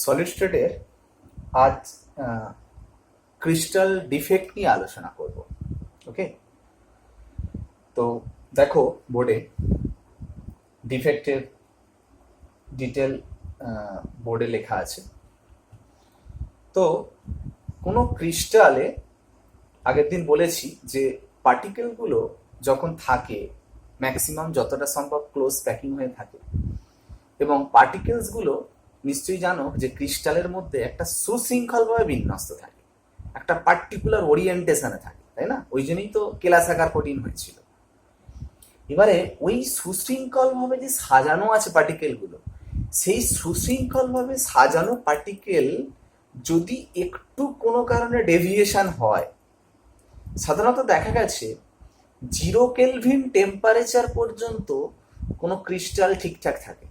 Solid স্টেটের আজ crystal defect নিয়ে আলোচনা করব। ওকে, তো দেখো বোর্ডে ডিফেক্টের ডিটেল বোর্ডে লেখা আছে। তো কোনো ক্রিস্টালে আগের দিন বলেছি যে পার্টিকেলগুলো যখন থাকে ম্যাক্সিমাম যতটা সম্ভব ক্লোজ প্যাকিং হয়ে থাকে, এবং পার্টিকেলসগুলো নিশ্চয়ই জানো যে ক্রিস্টালের মধ্যে একটা সুশৃঙ্খলভাবে বিন্যস্ত থাকে, একটা পার্টিকুলার ওরিয়েন্টেশনে থাকে, তাই না? ওই জন্যই তো কেলাসাকার প্রোটিন হয়েছিল। এবারে ওই সুশৃঙ্খলভাবে যে সাজানো আছে পার্টিকেলগুলো, সেই সুশৃঙ্খলভাবে সাজানো পার্টিকেল যদি একটু কোনো কারণে ডেভিয়েশন হয়, সাধারণত দেখা গেছে 0 কেলভিন টেম্পারেচার পর্যন্ত কোনো ক্রিস্টাল ঠিকঠাক থাকে।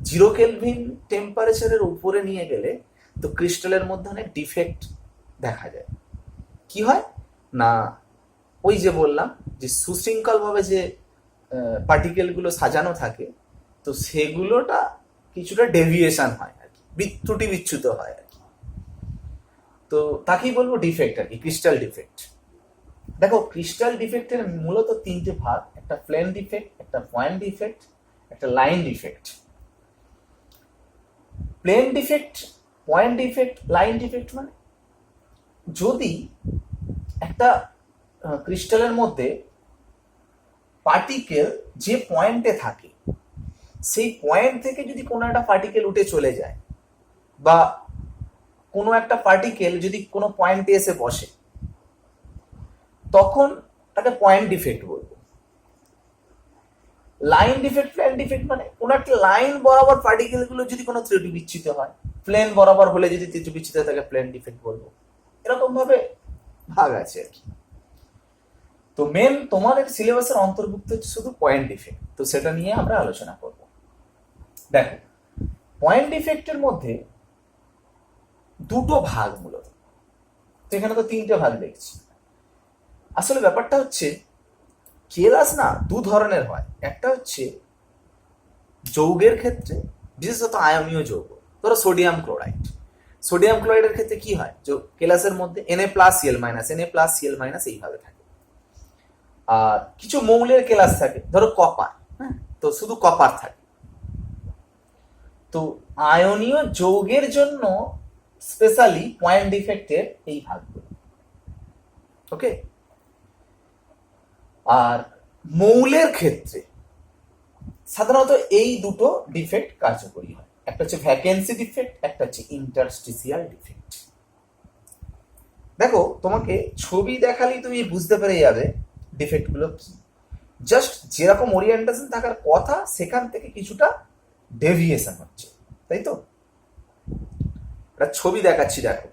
0 কেলভিন টেম্পারেচারের উপরে নিয়ে গেলে তো ক্রিস্টালের মধ্যে অনেক ডিফেক্ট দেখা যায়। কি হয় না, ওই যে বললাম যে সুশৃঙ্খলভাবে যে পার্টিকেলগুলো সাজানো থাকে, তো সেগুলোটা কিছুটা ডেভিয়েশন হয় আর কি, ত্রুটি বিচ্যুত হয় আর কি। তো তাকেই বলবো ডিফেক্ট আর কি, ক্রিস্টাল ডিফেক্ট। দেখো, ক্রিস্টাল ডিফেক্টের মূলত 3টে ভাগ, একটা প্লেন ডিফেক্ট, একটা পয়েন্ট ডিফেক্ট, একটা line defect. Plane defect, point defect, line defect মানে যদি একটা ক্রিস্টালের মধ্যে পার্টিকেল যে পয়েন্টে থাকে, সেই পয়েন্ট থেকে যদি কোনো একটা পার্টিকেল উঠে চলে যায়, বা কোনো একটা পার্টিকেল যদি কোনো পয়েন্টে এসে বসে, তখন তাকে পয়েন্ট ডিফেক্ট বলবো। লাইন ডিফেক্ট, প্লেন ডিফেক্ট মানে কোনো একটা লাইন বরাবর পার্টিকেলগুলো যদি কোনো ত্রুটি বিচ্ছিত হয়, প্লেন বরাবর হলে যদি ত্রুটি বিচ্ছিত হয় তাকে প্লেন ডিফেক্ট বলবো। এরকম ভাবে ভাগ আছে আর কি। তো মেন তোমাদের সিলেবাসের অন্তর্ভুক্ত হচ্ছে শুধু পয়েন্ট ডিফেক্ট, তো সেটা নিয়ে আমরা আলোচনা করব। দেখো, পয়েন্ট ডিফেক্টের মধ্যে দুটো ভাগ মূলত, তো এখানে তো 3টে ভাগ দেখছি। আসলে ব্যাপারটা হচ্ছে কেলাস না দু ধরনের হয়। একটা হচ্ছে যৌগের ক্ষেত্রে, বিশেষত আয়নীয় যৌগ, ধরো সোডিয়াম ক্লোরাইড। সোডিয়াম ক্লোরাইডের ক্ষেত্রে কি হয়, যে কেলাসের মধ্যে Na+Cl- Na+Cl- এইভাবে থাকে। আর কিছু মৌলের কেলাস থাকে, ধরো কপার, হ্যাঁ, তো শুধু কপার থাকে। তো আয়নীয় যৌগের জন্য স্পেশালি পয়েন্ট ডিফেক্টের এই ভাগগুলো। ওকে, আর মৌলের ক্ষেত্রে সাধারণত এই দুটো ডিফেক্ট কার্যকরী হয়। একটা হচ্ছে ভ্যাকেন্সি ডিফেক্ট, একটা হচ্ছে ইন্টারস্টিসিয়াল ডিফেক্ট। দেখো, তোমাকে ছবি দেখালেই তুমি বুঝতে পেরে যাবে ডিফেক্টগুলো কি। জাস্ট যেরকম ওরিয়েন্টেশন থাকার কথা সেখান থেকে কিছুটা ডেভিয়েশন হচ্ছে, তাই তো? একটা ছবি দেখাচ্ছি, দেখো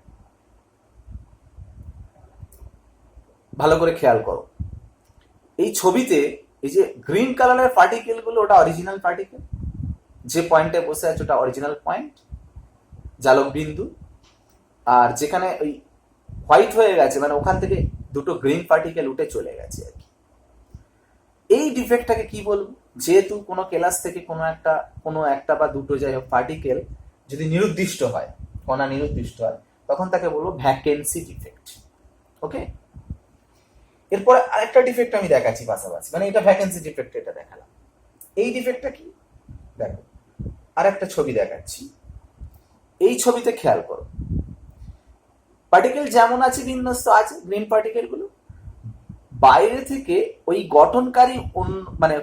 ভালো করে খেয়াল করো। এই ছবিতে এই যে গ্রিন কালারের পার্টিকেল গুলো, ওটা অরিজিনাল পার্টিকেল, যে পয়েন্টে বসে আছে ওটা অরিজিনাল পয়েন্ট, জালক বিন্দু। আর যেখানে ওই হোয়াইট হয়ে গেছে মানে ওখান থেকে দুটো গ্রিন পার্টিকেল উঠে চলে গেছে আর কি। এই ডিফেক্টটাকে কি বলবো, যেহেতু কোনো ক্লাস থেকে কোনো একটা বা দুটো যাই হোক পার্টিকেল যদি নিরুদ্দিষ্ট হয়, কণা নিরুদ্দিষ্ট হয়, তখন তাকে বলবো ভ্যাকেন্সি ডিফেক্ট। ওকে, এরপরে আরেকটা ডিফেক্ট আমি দেখাচ্ছি পাশাপাশি, মানে এটা ভ্যাকেন্সি ডিফেক্ট, এটা দেখালাম। এই ডিফেক্টটা কি, দেখো আরেকটা ছবি দেখাচ্ছি। এই ছবিতে খেয়াল করো, পার্টিকেল যেমন আছে বিন্যস্ত আছে, গ্রিন পার্টিকেল গুলো বাইরে থেকে ওই গঠনকারী মানে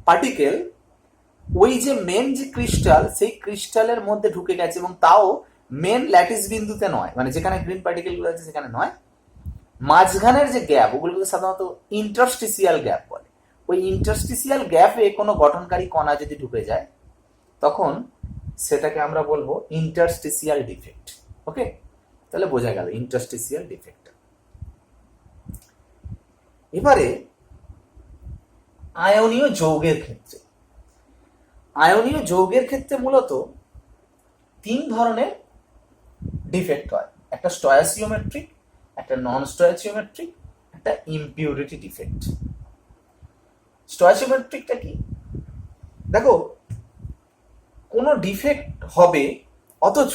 পার্টিকেল ওই যে মেন যে ক্রিস্টাল, সেই ক্রিস্টালের মধ্যে ঢুকে গেছে, এবং তাও মেন ল্যাটিস বিন্দুতে নয়, মানে যেখানে গ্রিন পার্টিকেল গুলো আছে সেখানে নয়, মাঝখানের যে গ্যাপ, ওগুলোকে সাধারণত ইন্টারস্টিসিয়াল গ্যাপ বলে। ওই ইন্টারস্টিসিয়াল গ্যাপে কোনো গঠনকারী কণা যদি ঢুকে যায়, তখন সেটাকে আমরা বলবো ইন্টারস্টিসিয়াল ডিফেক্ট। ওকে, তাহলে বোঝা গেল ইন্টারস্টিসিয়াল ডিফেক্ট। এবারে আয়নীয় যৌগের ক্ষেত্রে, আয়নীয় যৌগের ক্ষেত্রে মূলত 3 ধরনের ডিফেক্ট হয়। একটা স্টয়াসিওমেট্রিক, একটা নন স্টয়াসিওমেট্রিক, একটা ইমপিউরিটি ডিফেক্ট। স্টয়াসিওমেট্রিকটা কি, দেখো কোনো ডিফেক্ট হবে অথচ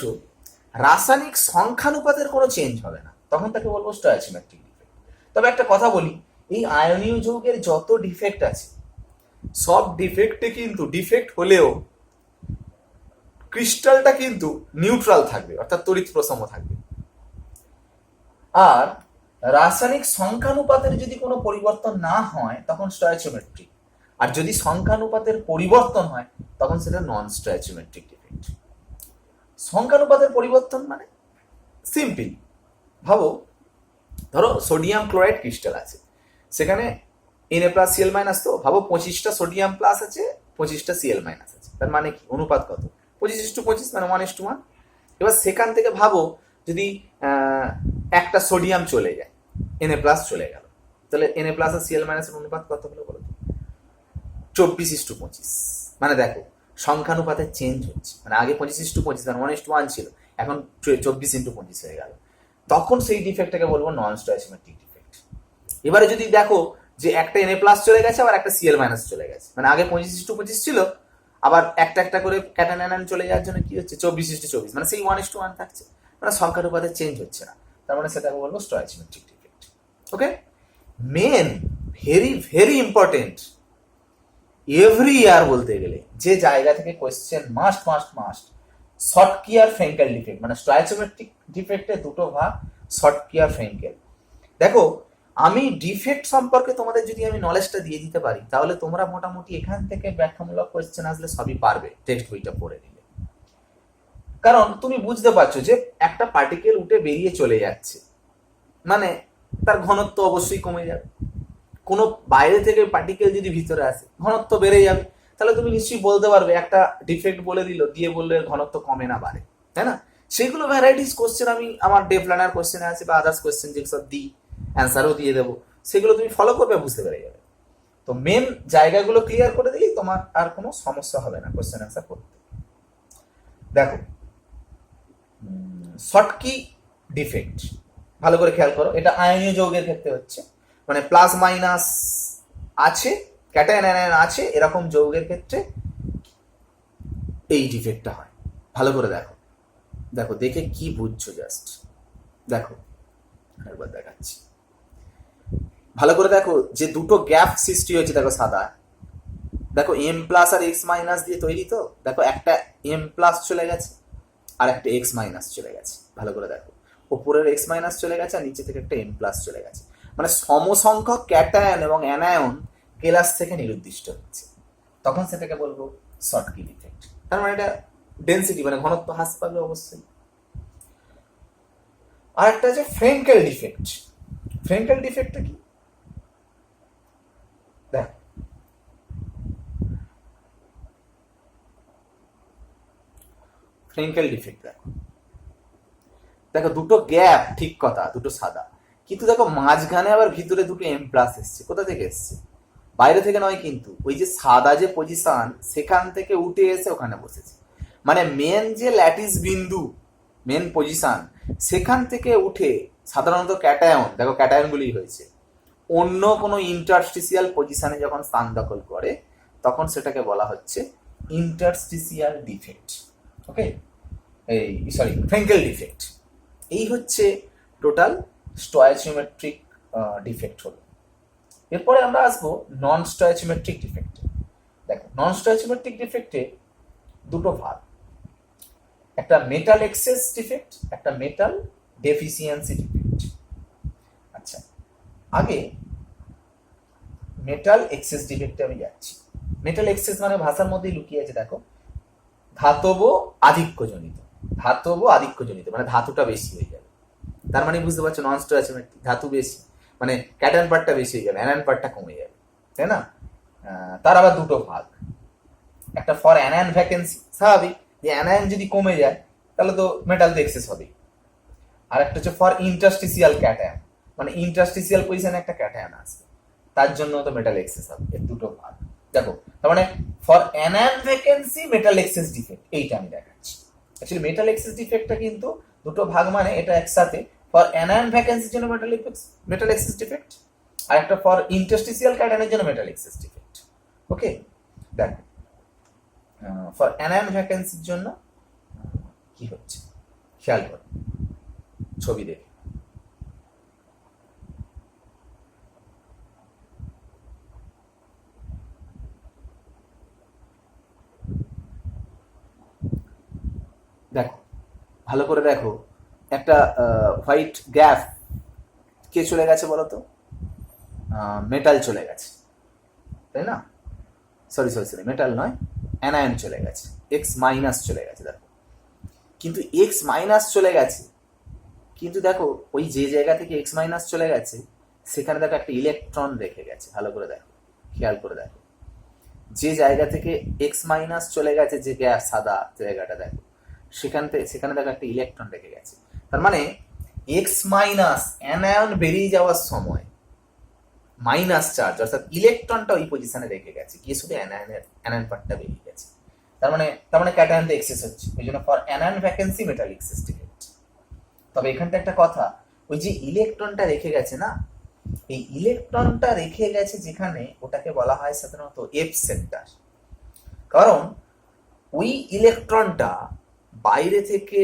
রাসায়নিক সংখ্যানুপাতের কোনো চেঞ্জ হবে না, তখন তাকে বলবো স্টয়চিওমেট্রিক ডিফেক্ট। তবে একটা কথা বলি, এই আয়নীয় যৌগের যত ডিফেক্ট আছে সব ডিফেক্টে কিন্তু ডিফেক্ট হলেও ক্রিস্টালটা কিন্তু নিউট্রাল থাকবে, অর্থাৎ তড়িৎ প্রসম থাকবে। আর রাসায়নিক সংখ্যানুপাতের যদি কোনো পরিবর্তন না হয় তখন স্টয়চিওমেট্রিক, আর যদি সংখ্যানুপাতের পরিবর্তন হয় তখন সেটা নন স্টয়চিওমেট্রিক ডিফেক্ট। সংখ্যানুপাতের পরিবর্তন মানে সিম্পল, ভাবো ধরো সোডিয়াম ক্লোরাইড ক্রিস্টাল আছে, সেখানে Na+Cl- তো ভাবো 25টা সোডিয়াম প্লাস আছে, 25টা Cl- আছে, তার মানে কি অনুপাত কত? 25:25 মানে 1:1। এবার সেখান থেকে ভাবো যদি একটা সোডিয়াম চলে যায়, Na+ চলে গেল, তাহলে Na+ আর Cl- এর অনুপাত কত হলো বলো তো? 24:25। মানে দেখো সংখ্যানুপাতের চেঞ্জ হচ্ছে, মানে আগে 25:25 মানে 1:1 ছিল, এখন 24:25 হয়ে গেল, তখন সেই ডিফেক্টটাকে বলবো নন স্টয়চিওমেট্রিক ডিফেক্ট। এবারে যদি দেখো যে একটা Na+ চলে গেছে আবার একটা Cl- চলে গেছে, মানে আগে 25:25 ছিল, আবার একটা একটা করে ক্যাটায়ন অ্যানায়ন চলে যাওয়ার জন্য কি হচ্ছে 24:24, মানে সেই 1:1 থাকছে, মানে সংখ্যানুপাতের চেঞ্জ হচ্ছে না, তার মানে সেটাকে বলবো stoichiometric defect. Okay, main very very important every year বলতে গেলে যে জায়গা থেকে question must must must, Schottky আর ফ্রেঙ্কেল ডিফেক্ট। মানে স্টয়চিওমেট্রিক ডিফেক্টে দুটো ভাগ, শর্টকি আর ফ্রেঙ্কেল। দেখো আমি ডিফেক্ট সম্পর্কে তোমাদের যদি আমি নলেজটা দিয়ে দিতে পারি তাহলে তোমরা মোটামুটি এখান থেকে ব্যাখ্যামূলক কোয়েশ্চেন আসলে সবই পারবে টেক্সট বইটা পড়ে নিলে। কারণ তুমি বুঝতে পারছো যে একটা পার্টিকেল উঠে বেরিয়ে চলে যাচ্ছে, মানে তার ঘনত্ব অবশ্যই কমে যাবে। কোনো বাইরে থেকে পার্টিকেল যদি ভিতরে আসে ঘনত্ব বেড়ে যাবে, তাহলে তুমি নিশ্চয়ই বলতে পারবে একটা ডিফেক্ট বলে দিল, দিয়ে বললে ঘনত্ব কমে না বাড়ে, তাই না? সেগুলো ভ্যারাইটিস কোশ্চেন আমি আমার ডে প্ল্যানার কোশ্চেনে আছে বা আদার্স কোশ্চেন যেসব দিই অ্যান্সারও দিয়ে দেবো, সেগুলো তুমি ফলো করবে, বুঝতে পেরে যাবে। তো মেন জায়গাগুলো ক্লিয়ার করে দিলেই তোমার আর কোনো সমস্যা হবে না কোশ্চেন অ্যান্সার করতে। দেখো শর্টকি ডিফেক্ট ভালো করে খেয়াল করো, এটা আয়নীয় যৌগের ক্ষেত্রে হচ্ছে, মানে প্লাস মাইনাস আছে, ক্যাটায়ন অ্যানায়ন আছে, এরকম যৌগের ক্ষেত্রে এই ডিফেক্টটা হয়। ভালো করে দেখো, দেখো দেখে কি বুঝছো জাস্ট দেখো, একবার দেখাচ্ছি ভালো করে দেখো, যে দুটো গ্যাপ সৃষ্টি হয়েছে দেখো সাদা, দেখো M+ আর X- দিয়ে তৈরি, তো দেখো একটা M+ চলে গেছে আর একটা X- চলে গেছে। ভালো করে দেখো, উপরের X- চলে গেছে আর নিচে থেকে একটা M+ চলে গেছে, মানে সমসংখ্যক ক্যাটায়ন এবং অ্যানায়ন কেলাস থেকে নিরুদ্দিষ্ট হচ্ছে, তখন সেটাকে বলবো শর্টকি ডিফেক্ট। তার মানে এটা ডেন্সিটি মানে ঘনত্ব হ্রাস পাবে অবশ্যই। আর একটা আছে ফ্রেঙ্কেল ডিফেক্ট। ফ্রেঙ্কেল ডিফেক্টটা কি দেখ, ফ্রেঙ্কেল ডিফেক্ট দেখো, দেখো দুটো গ্যাপ ঠিক কথা, দুটো সাদা, কিন্তু দেখো মাঝখানে আবার ভিতরে দুটো M+ এসছে। কোথা থেকে এসছে? বাইরে থেকে নয়, কিন্তু ওই যে সাদা যে পজিশন সেখান থেকে উঠে এসে ওখানে বসেছে, মানে মেন যে ল্যাটিস বিন্দু, মেন পজিশন, সেখান থেকে উঠে সাধারণত ক্যাটায়ন, দেখো ক্যাটায়নগুলি হয়েছে অন্য কোনো ইন্টারস্টিসিয়াল পজিশনে যখন স্থান দখল করে তখন সেটাকে বলা হচ্ছে ইন্টারস্টিসিয়াল ডিফেক্ট। ওকে, এই সরি ফ্রেঙ্কেল ডিফেক্ট। এই হচ্ছে টোটাল স্টয়চিওমেট্রিক ডিফেক্ট হলো। এরপরে আমরা আসবো নন স্টয়চিওমেট্রিক ডিফেক্টে। দেখো নন স্টয়চিওমেট্রিক ডিফেক্টে দুটো ভাগ, একটা মেটাল এক্সেস ডিফেক্ট, একটা মেটাল ডেফিসিয়েন্সি ডিফেক্ট। আচ্ছা, আগে মেটাল এক্সেস ডিফেক্টে আমি যাচ্ছি। মেটাল এক্সেস মানে ভাষার মধ্যেই লুকিয়ে আছে, দেখো ধাতব আধিক্যজনিত, ধাতব আধিক্যজনিত মানে ধাতুটা বেশি হয়ে যাবে, তার মানে বুঝতে পারছো নন স্টয়চিওমেট্রিক, ধাতু বেশি মানে ক্যাটায়ন পার্টটা বেশি হয়ে যাবে, অ্যানায়ন পার্টটা কমে যাবে, তাই না? তার আবার দুটো ভাগ, একটা ফর অ্যানায়ন ভ্যাকেন্সি, স্বাভাবিক যে অ্যানায়ন যদি কমে যায় তাহলে তো মেটাল তো এক্সেস হবে, আর একটা হচ্ছে ফর ইন্টারস্টিসিয়াল ক্যাটায়ন, মানে ইন্টারস্টিসিয়াল পজিশনে একটা ক্যাটায়ন আসবে, তার জন্য তো মেটাল এক্সেস হবে। এর দুটো ভাগ দেখো, তার মানে for anion vacancy metal excess defect, এইটা আমি দেখাচ্ছি। অ্যাকচুয়ালি মেটাল এক্সেস ডিফেক্টটা কিন্তু দুটো ভাগ, মানে এটা একসাথে ফর অ্যানায়ন ভ্যাকেন্সির জন্য মেটাল এক্সেস ডিফেক্ট, আর একটা ফর ইন্টারস্টিসিয়াল ক্যাটায়নের জন্য মেটাল এক্সেস ডিফেক্ট। ওকে, দেখো ফর অ্যানায়ন ভ্যাকেন্সির জন্য কি হচ্ছে খেয়াল করো ছবি দেখে। দেখো ভালো করে দেখো, একটা হোয়াইট গ্যাপ কে চলে গেছে বলো তো? মেটাল চলে গেছে, তাই না? সরি সরি সরি, মেটাল নয়, অ্যানায়ন চলে গেছে, এক্স মাইনাস চলে গেছে। দেখো কিন্তু এক্স মাইনাস চলে গেছে, কিন্তু দেখো ওই যে জায়গা থেকে এক্স মাইনাস চলে গেছে সেখানে দেখো একটা ইলেকট্রন রেখে গেছে। ভালো করে দেখো, খেয়াল করে দেখো, যে জায়গা থেকে এক্স মাইনাস চলে গেছে, যে গ্যাস সাদা জায়গাটা দেখো, সেখানে দেখো একটা ইলেকট্রন রেখে গেছে। তার মানে এক্স মাইনাস অ্যানায়ন বেরিয়ে যাওয়ার সময় মাইনাস চার্জ অর্থাৎ ইলেকট্রনটা ওই পজিশনে রেখে গেছে, গিয়ে শুধু অ্যানায়ন পার্টটা বেরিয়ে গেছে। তার মানে ক্যাটায়ন তো এক্সেস হচ্ছে, ওই জন্য for anion vacancy metal excess defect. তবে এখানটা একটা কথা, ওই যে ইলেকট্রনটা রেখে গেছে না, এই ইলেকট্রনটা রেখে গেছে যেখানে, ওটাকে বলা হয় সাধারণত এফ সেন্টার। কারণ ওই ইলেকট্রনটা বাইরে থেকে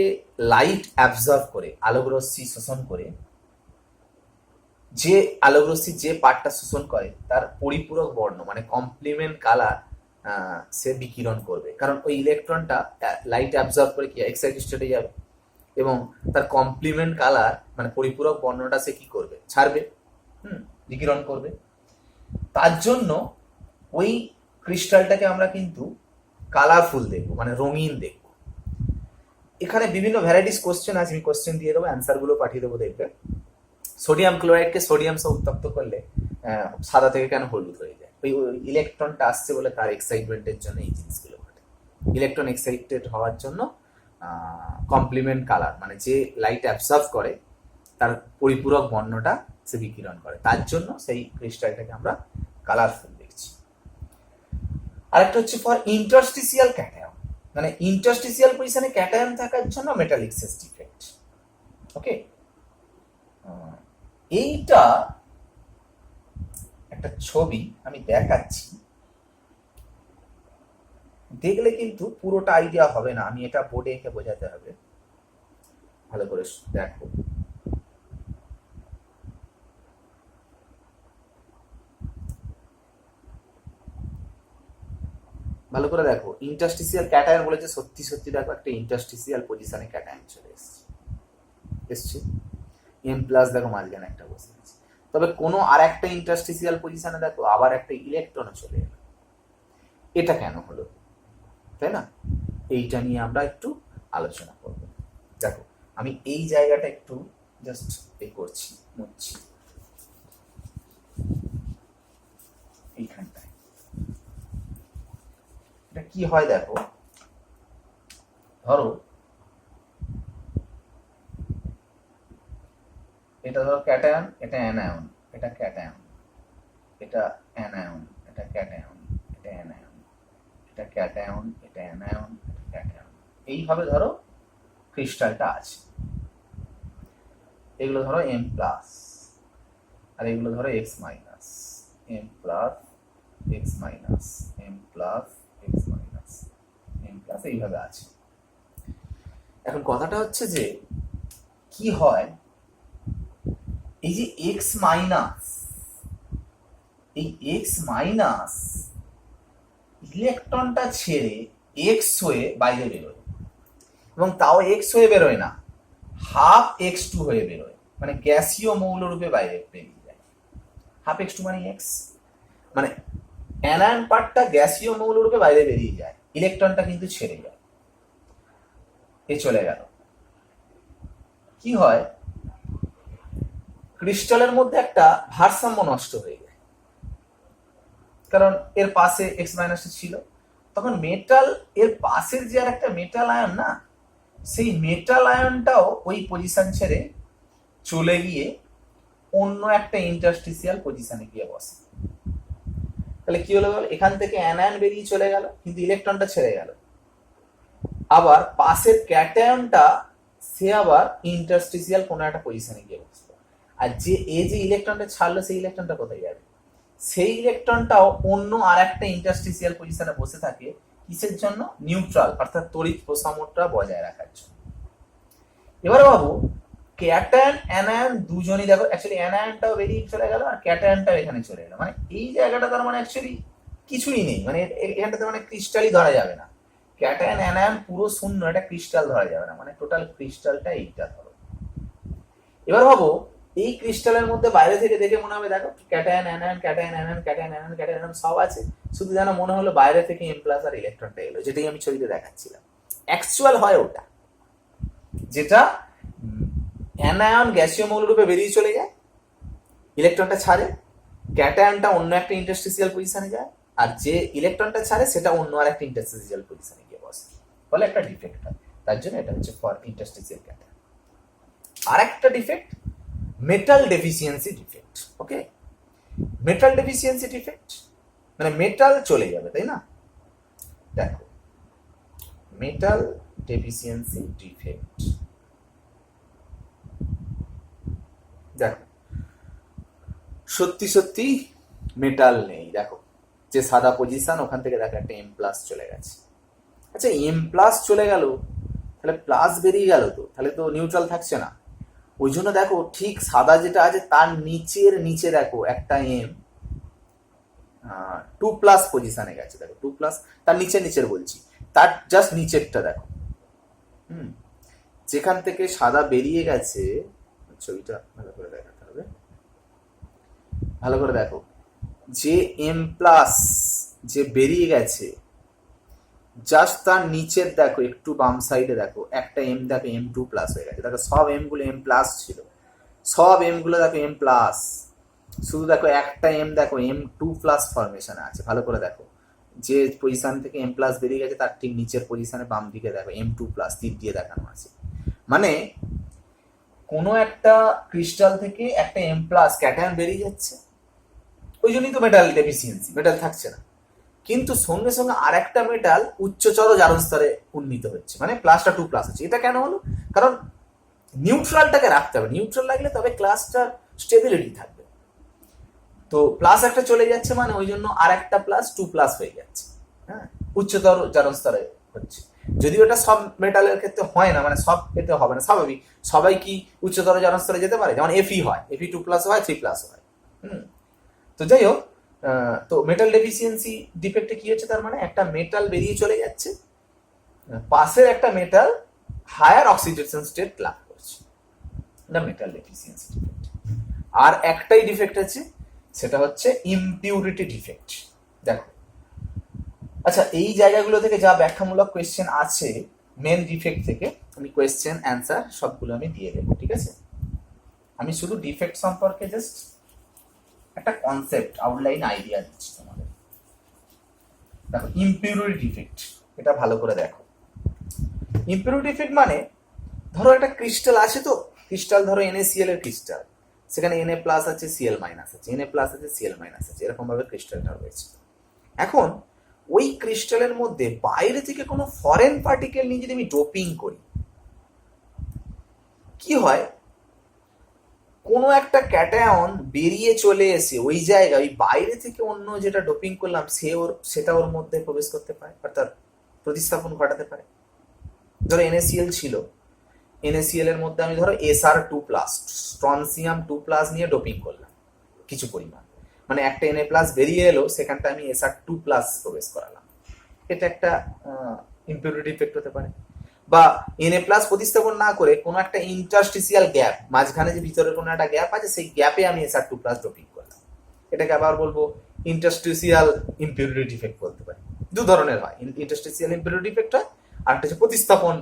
লাইট অ্যাবজর্ব করে, আলোক রশ্মি শোষণ করে, যে আলোক রশ্মি যে পার্টটা শোষণ করে তার পরিপূরক বর্ণ মানে কমপ্লিমেন্ট কালার সে বিকিরণ করবে। কারণ ওই ইলেকট্রনটা লাইট অ্যাবজর্ব করে কি এক্সাইটেড স্টেটে যাবে এবং তার কমপ্লিমেন্ট কালার মানে পরিপূরক বর্ণটা সে কি করবে, ছাড়বে, বিকিরণ করবে। তার জন্য ওই ক্রিস্টালটাকে আমরা কিন্তু কালারফুল দেখবো, মানে রঙিন দেখবো। এখানে বিভিন্ন ভ্যারাইটিস কোশ্চেন আছে, আমি কোশ্চেন দিয়ে দেবো, অ্যান্সারগুলো পাঠিয়ে দেবো, দেখবে। সোডিয়াম ক্লোরাইডকে সোডিয়াম সহ উত্তপ্ত করলে সাদা থেকে কেন হলুদ হয়ে যায়? ওই ইলেকট্রনটা আসছে বলে তার এক্সাইটমেন্টের জন্য এই জিনিসগুলো ঘটে। ইলেকট্রন এক্সাইটেড হওয়ার জন্য কমপ্লিমেন্ট কালার মানে যে লাইট অ্যাবজর্ব করে তার পরিপূরক বর্ণটা সে বিকিরণ করে, তার জন্য সেই ক্রিস্টালটাকে আমরা কালারফুল দেখছি। আরেকটা হচ্ছে ফর ইন্টারস্টিসিয়াল ক্যাটায়ন, মানে ইন্টারস্টিসিয়াল পজিশনে ক্যাটায়ন থাকার জন্য মেটাল এক্সেস ডিফেক্ট। ওকে, এইটা একটা ছবি আমি দেখাচ্ছি, দেখলে কিন্তু পুরোটা আইডিয়া হবে না, আমি এটা বোর্ডে এঁকে বোঝাতে হবে। ভালো করে দেখো, ভালো করে দেখো, ইন্টারস্টিসিয়াল ক্যাটায়ন বলেছে, সত্যি সত্যি দেখো একটা ইন্টারস্টিসিয়াল পজিশনে ক্যাটায়ন চলে এসছে, এম প্লাস দেখো মাঝখানে একটা বসে আছে। তবে কোনো আর একটা ইন্টারস্টিসিয়াল পজিশনে দেখো আবার একটা ইলেকট্রন চলে এলো, এটা কেন হলো, তাই না? এইটা নিয়ে আমরা একটু আলোচনা করব। দেখো আমি এই জায়গাটা একটু জাস্ট এই করছি, মুছছি এইখানটায়। এটা কি হয় দেখো, ধরো এটা ধরো ক্যাটায়ন, এটা অ্যানায়ন, এটা ক্যাটায়ন, এটা অ্যানায়ন, এটা ক্যাটায়ন, এটা অ্যানায়ন, এটা ক্যাটায়ন, এটা অ্যানায়ন, এটা ক্যাটায়ন, এইভাবে ধরো ক্রিস্টালটা আছে। এগুলো ধরো এম প্লাস আর এগুলো ধরো X minus, M plus X minus, M plus X minus, M plus, এইভাবে আছে। এখন কথাটা হচ্ছে যে কি হয়, এই যে এক্স মাইনাস, এই এক্স মাইনাস ইলেকট্রনটা ছেড়ে এক্স হয়ে বাইরে বেরোয়, এবং তাও এক্স হয়ে বেরোয় না, হাফ এক্স টু হয়ে বেরোয়, মানে গ্যাসীয় মৌল রূপে বাইরে বেরিয়ে যায়। হাফ এক্স টু মানে এক্স, মানে অ্যানায়ন পার্টটা গ্যাসীয় মৌল রূপে বাইরে বেরিয়ে যায়, ইলেকট্রনটা কিন্তু ছেড়ে যায়, এ চলে গেল। কি হয়, ক্রিস্টালের মধ্যে একটা ভারসাম্য নষ্ট হয়ে যায়, কারণ এর পাশে এক্স মাইনাস ছিল, তখন মেটাল এর পাশের যে আর একটা মেটাল আয়ন না, সেই মেটাল আয়নটাও ওই পজিশন ছেড়ে চলে গিয়ে অন্য একটা ইন্টারস্টিসিয়াল পজিশনে গিয়ে বসে। তাহলে কি হলো, এখান থেকে অ্যানায়ন বেরিয়ে চলে গেল কিন্তু ইলেকট্রনটা ছেড়ে গেল, আবার পাশের ক্যাটায়নটা সে আবার ইন্টারস্টিসিয়াল কোনো একটা পজিশনে গিয়ে বসলো, আর যে ইলেকট্রনটা ছাড়লো সেই ইলেকট্রনটা কোথায় যাবে, সেই ইলেকট্রনটাও অন্য আর একটা ইন্টারস্টিসিয়াল পজিশনে বসে থাকে, কিসের জন্য, নিউট্রাল অর্থাৎ তড়িৎ প্রসামরটা বজায় রাখার জন্য। এবার ভাবো ক্যাটায়ন অ্যানায়ন দুজনই দেখো, অ্যাকচুয়ালি অ্যানায়নটাও বেরিয়ে চলে গেল আর ক্যাটায়নটাও এখানে চলে এলো, মানে এই জায়গাটা তার মানে অ্যাকচুয়ালি কিছুই নেই, মানে এখানটাতে মানে ক্রিস্টালই ধরা যাবে না, ক্যাটায়ন অ্যানায়ন পুরো শূন্য, এটা ক্রিস্টাল ধরা যাবে না, মানে টোটাল ক্রিস্টালটা এইটা ধরো। এবার ভাবো এই ক্রিস্টালের মধ্যে বাইরে থেকে দেখে মনে হবে দেখো cation anion cation anion cation anion cation anion সব আছে, শুধু যেন মনে হলো বাইরে থেকে এম প্লাস আর ইলেকট্রনটা এলো, যেটাই আমি ছবিতে দেখাচ্ছিলাম। অ্যাকচুয়াল হয় ওটা, যেটা অ্যানায়ন গ্যাসীয় মৌল রূপে বেরিয়ে চলে যায়, ইলেকট্রনটা ছাড়ে, ক্যাটায়নটা অন্য একটা ইন্টারস্টিসিয়াল পজিশনে যায়, আর যে ইলেকট্রনটা ছাড়ে সেটা অন্য আর একটা ইন্টারস্টিসিয়াল পজিশনে গিয়ে বসে, ফলে একটা ডিফেক্ট হয়। তার জন্য এটা হচ্ছে ফর ইন্টারস্টিসিয়াল ক্যাটায়ন। আর একটা ডিফেক্ট মেটাল ডেফিসিয়েন্সি ডিফেক্ট। ওকে, মেটাল ডেফিসিয়েন্সি ডিফেক্ট মানে মেটাল চলে যাবে, তাই না? দেখো মেটাল ডেফিসিয়েন্সি ডিফেক্ট, দেখো সত্যি সত্যি মেটাল নেই, দেখো যে সাদা পজিশন ওখান থেকে দেখো একটা এম প্লাস চলে গেছে। আচ্ছা এম প্লাস চলে গেল, তাহলে প্লাস বেরিয়ে গেল, তো তাহলে তো নিউট্রাল থাকছে না। ওই জন্য দেখো ঠিক সাদা যেটা আছে তার নিচের নিচে দেখো একটা এম টু প্লাস পজিশনে গেছে, দেখো টু প্লাস, তার নিচের নিচের বলছি, তার জাস্ট নিচেরটা দেখো, যেখান থেকে সাদা বেরিয়ে গেছে, ছবিটা ভালো করে দেখাতে হবে, ভালো করে দেখো, যে এম প্লাস যে বেরিয়ে গেছে জাস্ট তার নিচের দেখো একটু বাম সাইডে দেখো একটা এম, দেখো এম টু প্লাস হয়ে গেছে, দেখো সব এম গুলো এম প্লাস ছিল, সব এম গুলো দেখো এম প্লাস, শুধু দেখো একটা এম দেখো এম টু প্লাস ফরমেশনে আছে, ভালো করে দেখো যে পজিশন থেকে এম প্লাস বেরিয়ে গেছে তার ঠিক নিচের পজিশনে বাম দিকে দেখো এম টু প্লাস তীর দিয়ে দেখানো আছে, মানে কোনো একটা ক্রিস্টাল থেকে একটা এম প্লাস ক্যাটায়ন বেরিয়ে যাচ্ছে, ওই জন্যই তো মেটাল ডেফিসিয়েন্সি, মেটাল থাকছে না, কিন্তু সঙ্গে সঙ্গে আর একটা মেটাল উচ্চতর জারণ স্তরে উন্নীত হচ্ছে, মানে প্লাসটা টু প্লাস হচ্ছে। এটা কেন হলো? কারণ নিউট্রালটাকে রাখতে হবে, নিউট্রাল লাগলে তবে ক্লাসটার স্টেবিলিটি থাকবে, তো প্লাস একটা চলে যাচ্ছে মানে ওই জন্য আর একটা প্লাস টু প্লাস হয়ে যাচ্ছে, হ্যাঁ উচ্চতর জারণ স্তরে হচ্ছে। যদিও এটা সব মেটালের ক্ষেত্রে হয় না, মানে সব ক্ষেত্রে হবে না, স্বাভাবিক, সবাই কি উচ্চতর জারণ স্তরে যেতে পারে? যেমন এফই হয়, এফই টু প্লাস হয়, থ্রি প্লাস হয়। তো যাই হোক, তো মেটাল ডেফিসিয়েন্সি ডিফেক্টে কি হচ্ছে, তার মানে একটা মেটাল বেরিয়ে চলে যাচ্ছে, পাশের একটা মেটাল হায়ার অক্সিডেশন স্টেট লাভ করছে, এটা মেটাল ডেফিসিয়েন্সি ডিফেক্ট। আর একটাই ডিফেক্ট আছে, সেটা হচ্ছে ইমপিউরিটি ডিফেক্ট। দেখো আচ্ছা এই জায়গাগুলো থেকে যা ব্যাখ্যামূলক কোয়েশ্চেন আছে মেন ডিফেক্ট থেকে, আমি কোয়েশ্চেন অ্যান্সার সবগুলো আমি দিয়ে দেবো, ঠিক আছে? আমি শুধু ডিফেক্ট সম্পর্কে জাস্ট একটা কনসেপ্ট আউটলাইন আইডিয়া দিচ্ছি তোমাদের। দেখো ইমপিউরিটি ডিফেক্ট, এটা ভালো করে দেখো। ইমপিউরিটি ডিফেক্ট মানে ধরো একটা ক্রিস্টাল আছে, তো ক্রিস্টাল ধরো NaCl এর ক্রিস্টাল, সেখানে Na প্লাস আছে Cl মাইনাস আছে, Na প্লাস আছে Cl মাইনাস আছে, এরকম ভাবে ক্রিস্টালটা রয়েছে। এখন ওই ক্রিস্টালের মধ্যে বাইরে থেকে কোনো ফরেন পার্টিকেল নিয়ে যদি আমি ডোপিং করি, কি হয়, কোনো একটা ক্যাটায়ন বেরিয়ে চলে এসে ওই জায়গায় ওই বাইরে থেকে অন্য যেটা ডোপিং করলাম সেটা ওর মধ্যে প্রবেশ করতে পারে, অর্থাৎ প্রতিস্থাপন ঘটাতে পারে। ধরো NaCl ছিল, NaCl এর মধ্যে আমি ধরো Sr2 প্লাস স্ট্রনসিয়াম 2 প্লাস নিয়ে ডোপিং করলাম কিছু পরিমাণ, মানে একটা Na প্লাস বেরিয়ে এলো, সেখানটা আমি Sr2 প্লাস প্রবেশ করালাম, এটা একটা ইমপিউরিটি ডিফেক্ট হতে পারে। বা Na প্লাস প্রতিস্থাপন না করে কোনো একটা ইন্টারস্টিসিয়াল গ্যাপ, মাঝখানে যে ভিতরে কোনো একটা গ্যাপ আছে সেই গ্যাপে আমি Sr2 প্লাস ডোপিং করলাম, এটাকে আবার বলবো ইন্টারস্টিসিয়াল ইমপিউরিটি ডিফেক্ট বলতে পারি। দু ধরনের হয়, ইন্টারস্টিসিয়াল ইমপিউরিটি ডিফেক্ট হয়, আর একটা হচ্ছে প্রতিস্থাপন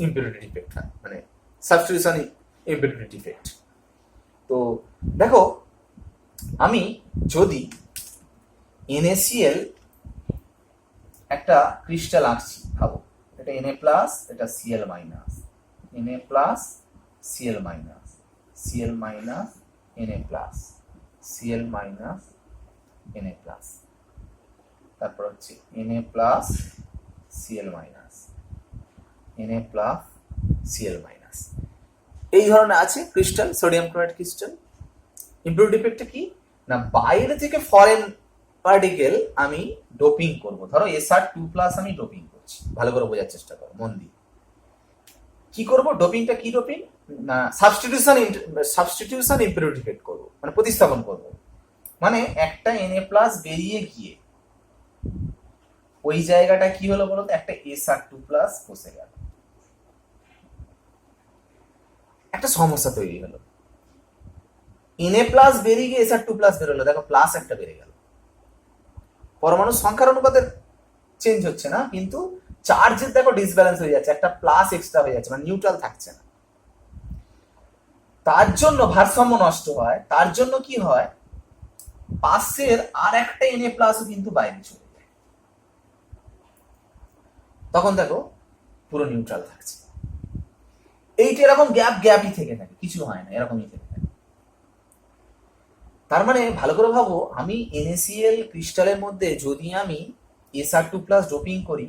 ইমপিউরিটি ডিফেক্ট হয়, মানে সাবস্টিটিউশন ইমপিউরিটি ডিফেক্ট। তো দেখো আমি যদি NaCl একটা ক্রিস্টাল আঁকছি, ভাবো এটা Na প্লাস, এটা Cl minus, Na plus Cl minus, Cl minus Na plus, Cl minus Na plus, তারপর হচ্ছে Na plus Cl minus, Na plus Cl minus, এই ধরনের আছে ক্রিস্টাল, সোডিয়াম ক্লোরাইড ক্রিস্টাল। ইমপিউরিটি ডিফেক্টটা কি না, বাইরে থেকে ফরেন পার্টিকেল আমি ডোপিং করব, ধরো Sr2 প্লাস আমি ডোপিং করছি, ভালো করে বোঝার চেষ্টা করো মন দিয়ে। কি করব, ডোপিংটা কি ডোপিং না সাবস্টিটিউশন ইম্পিউরিটি ডিটেক্ট করব, মানে প্রতিস্থাপন করব। মানে একটা Na+ বেরিয়ে গিয়ে ওই জায়গাটা কি হলো বলতো, একটা SR2+ বসে গেল, একটা সমস্যা তৈরি হলো। Na+ বেরিয়ে গিয়ে SR2+ বেরোলো, দেখো প্লাস একটা বেড়ে গেল। পরমাণুর সংখ্যার অনুপাতে চেঞ্জ হচ্ছে না, কিন্তু চার্জের দেখো ডিসব্যালেন্স হয়ে যাচ্ছে, একটা প্লাস এক্সট্রা হয়ে যাচ্ছে, মানে নিউট্রাল থাকছে না। তার জন্য ভারসাম্য নষ্ট হয়। তার জন্য কি হয়, পাশের আর একটা Na+ কিন্তু বাইরে চলে যায়, তখন দেখো পুরো নিউট্রাল থাকছে। এইটা এরকম গ্যাপই থেকে থাকে, কিছু হয় না, এরকমই থেকে থাকে। তার মানে ভালো করে ভাবো, আমি NaCl ক্রিস্টালের মধ্যে যদি আমি SR2+ ডোপিং করি,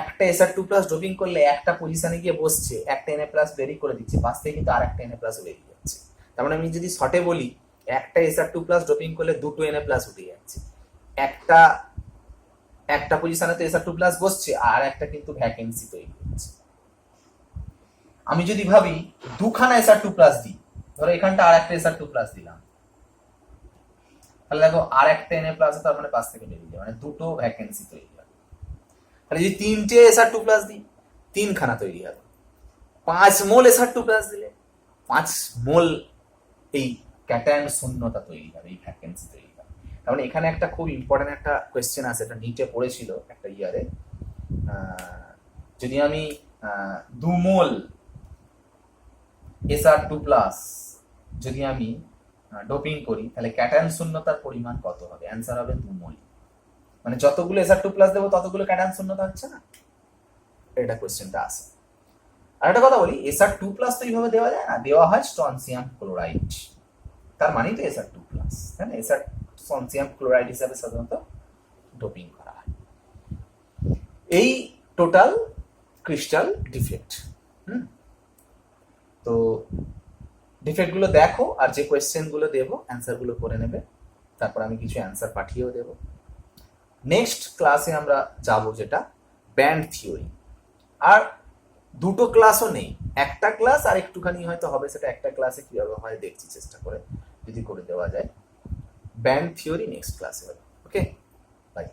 একটা SR2+ ডোপিং করলে একটা পজিশনে গিয়ে বসছে, একটা Na+ বেরিয়ে করে দিচ্ছে, পাশ থেকে কিন্তু আর একটা Na+ বেরিয়ে যাচ্ছে। তার মানে আমি যদি শর্টে বলি, একটা SR2+ ডোপিং করলে দুটো Na+ উঠে যাচ্ছে, একটা পজিশনে তো SR2+ বসছে, আর একটা কিন্তু ভ্যাকেন্সি তৈরি হচ্ছে। আমি যদি ভাবি দুখানা SR2+ দিই, ধরো এখানটা আর একটা SR2+ দিলাম, তাহলে দেখো আর একটা Na+ তার মানে পাশ থেকে বেরিয়ে যাবে, মানে দুটো ভ্যাকেন্সি তৈরি হবে। তাহলে যদি তিনটে SR2+ দিই, তিনখানা তৈরি হবে। 5 মোল SR2+ দিলে 5 মোল এই ক্যাটায়ন শূন্যতা তৈরি হবে, এই ভ্যাকেন্সি তৈরি হবে। তার মানে এখানে একটা খুব ইম্পর্টেন্ট একটা কোয়েশ্চেন আছে, এটা নিটে পড়েছিল একটা ইয়ারে। যদি আমি 2 মোল SR2+ যদি আমি ডোপিং করি, তাহলে ক্যাটায়ন শূন্যতার পরিমাণ কত হবে? অ্যান্সার হবে 2 মোল। মানে যতগুলো SR2+ দেবো ততগুলো ক্যাটায়ন শূন্যতা হচ্ছে না, এটা কোয়েশ্চেনটা আছে। আর একটা কথা বলি, SR2+ তো এইভাবে দেওয়া যায় না, দেওয়া হয় স্ট্রনসিয়াম ক্লোরাইড, তার মানেই তো SR2+, তাই না? স্ট্রনসিয়াম ক্লোরাইড হিসাবে সাধারণত ডোপিং করা হয়। এই টোটাল ক্রিস্টাল ডিফেক্ট। তো ডিফেক্ট গুলো দেখো, আর যে কোয়েশ্চেন গুলো দেবো অ্যান্সার গুলো করে নেবে, তারপর আমি কিছু অ্যান্সার পাঠিয়েও দেব। নেক্সট ক্লাসে আমরা যাব যেটা ব্যান্ড থিওরি। আর দুটো ক্লাসও নেই, একটা ক্লাস আর একটুখানি হয়তো হবে, সেটা একটা ক্লাসে কিভাবে হয় দেখছি, চেষ্টা করে যদি করে দেওয়া যায়। ব্যান্ড থিওরি নেক্সট ক্লাসে হবে। ওকে, বাই।